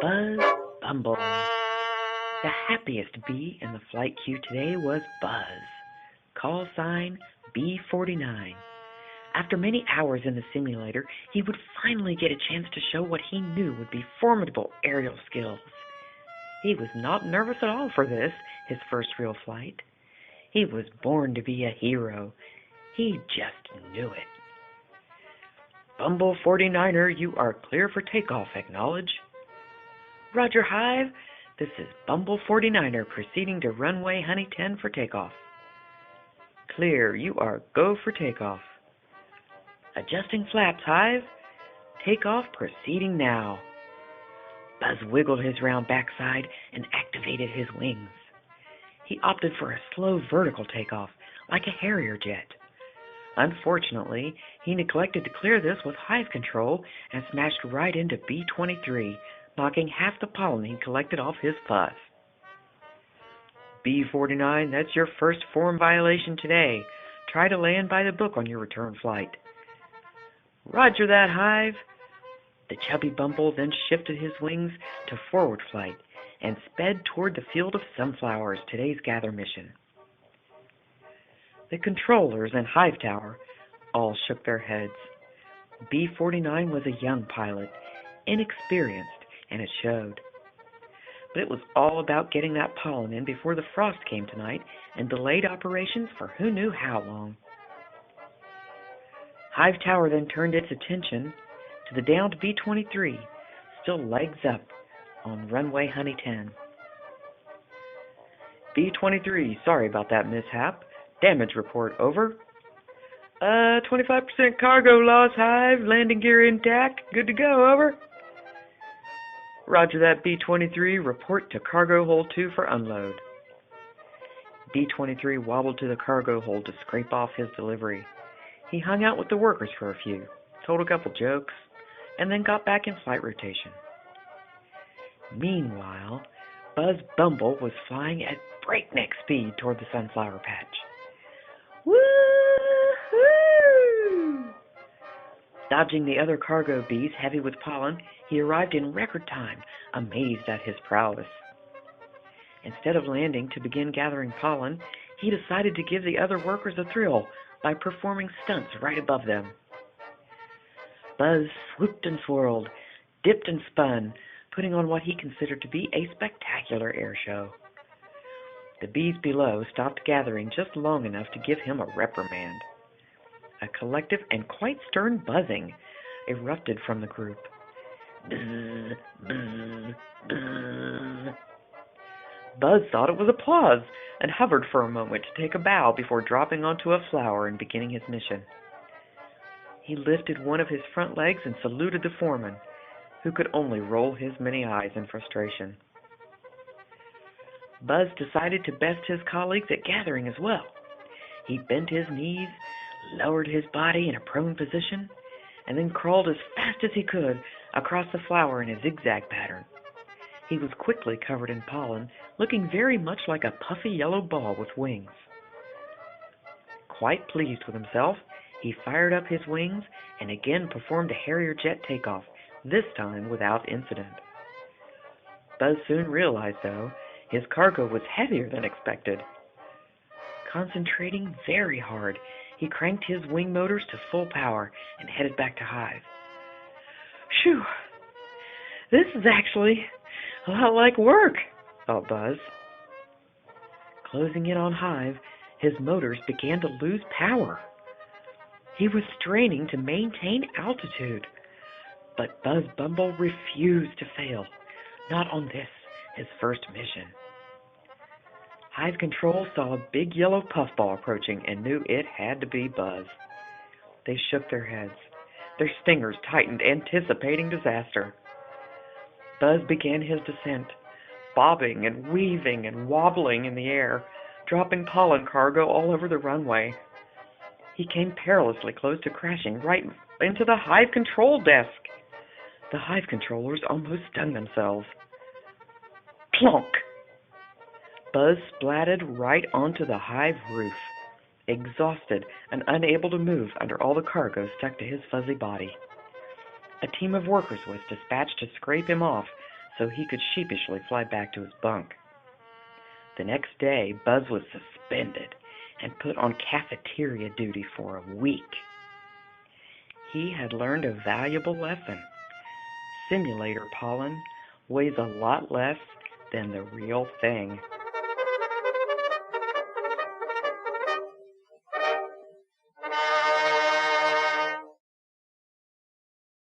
Buzz Bumble. The happiest bee in the flight queue today was Buzz, call sign B49. After many hours in the simulator, he would finally get a chance to show what he knew would be formidable aerial skills. He was not nervous at all for this, his first real flight. He was born to be a hero. He just knew it. Bumble 49er, you are clear for takeoff, acknowledge. Roger Hive, this is Bumble 49er proceeding to runway Honey 10 for takeoff. Clear, you are go for takeoff. Adjusting flaps, Hive. Takeoff proceeding now. Buzz wiggled his round backside and activated his wings. He opted for a slow vertical takeoff, like a Harrier jet. Unfortunately, he neglected to clear this with Hive control and smashed right into B-23, knocking half the pollen he collected off his fuzz. B-49, that's your first form violation today. Try to land by the book on your return flight. Roger that, Hive. The chubby Bumble then shifted his wings to forward flight and sped toward the field of sunflowers, today's gather mission. The controllers and Hive Tower all shook their heads. B-49 was a young pilot, inexperienced, and it showed. But it was all about getting that pollen in before the frost came tonight and delayed operations for who knew how long. Hive Tower then turned its attention to the downed B-23, still legs up on runway Honey 10. B-23, sorry about that mishap. Damage report, over. 25% cargo loss, Hive. Landing gear intact. Good to go, over. Roger that, B-23. Report to cargo hold 2 for unload. B-23 wobbled to the cargo hold to scrape off his delivery. He hung out with the workers for a few, told a couple jokes, and then got back in flight rotation. Meanwhile, Buzz Bumble was flying at breakneck speed toward the sunflower patch. Woo-hoo! Dodging the other cargo bees heavy with pollen, he arrived in record time, amazed at his prowess. Instead of landing to begin gathering pollen, he decided to give the other workers a thrill by performing stunts right above them. Buzz swooped and swirled, dipped and spun, putting on what he considered to be a spectacular air show. The bees below stopped gathering just long enough to give him a reprimand. A collective and quite stern buzzing erupted from the group. Buzz, buzz, buzz. Buzz thought it was applause and hovered for a moment to take a bow before dropping onto a flower and beginning his mission. He lifted one of his front legs and saluted the foreman, who could only roll his many eyes in frustration. Buzz decided to best his colleagues at gathering as well. He bent his knees, lowered his body in a prone position, and then crawled as fast as he could across the flower in a zigzag pattern. He was quickly covered in pollen, looking very much like a puffy yellow ball with wings. Quite pleased with himself, he fired up his wings and again performed a Harrier jet takeoff, this time without incident. Buzz soon realized, though, his cargo was heavier than expected. Concentrating very hard, he cranked his wing motors to full power and headed back to Hive. Phew! This is actually a lot like work, thought Buzz. Closing in on Hive, his motors began to lose power. He was straining to maintain altitude, but Buzz Bumble refused to fail, not on this, his first mission. Hive Control saw a big yellow puffball approaching and knew it had to be Buzz. They shook their heads. Their stingers tightened, anticipating disaster. Buzz began his descent, bobbing and weaving and wobbling in the air, dropping pollen cargo all over the runway. He came perilously close to crashing right into the Hive Control desk. The Hive controllers almost stung themselves. Plonk! Buzz splatted right onto the Hive roof, exhausted and unable to move under all the cargo stuck to his fuzzy body. A team of workers was dispatched to scrape him off so he could sheepishly fly back to his bunk. The next day, Buzz was suspended and put on cafeteria duty for a week. He had learned a valuable lesson. Simulator pollen weighs a lot less than the real thing.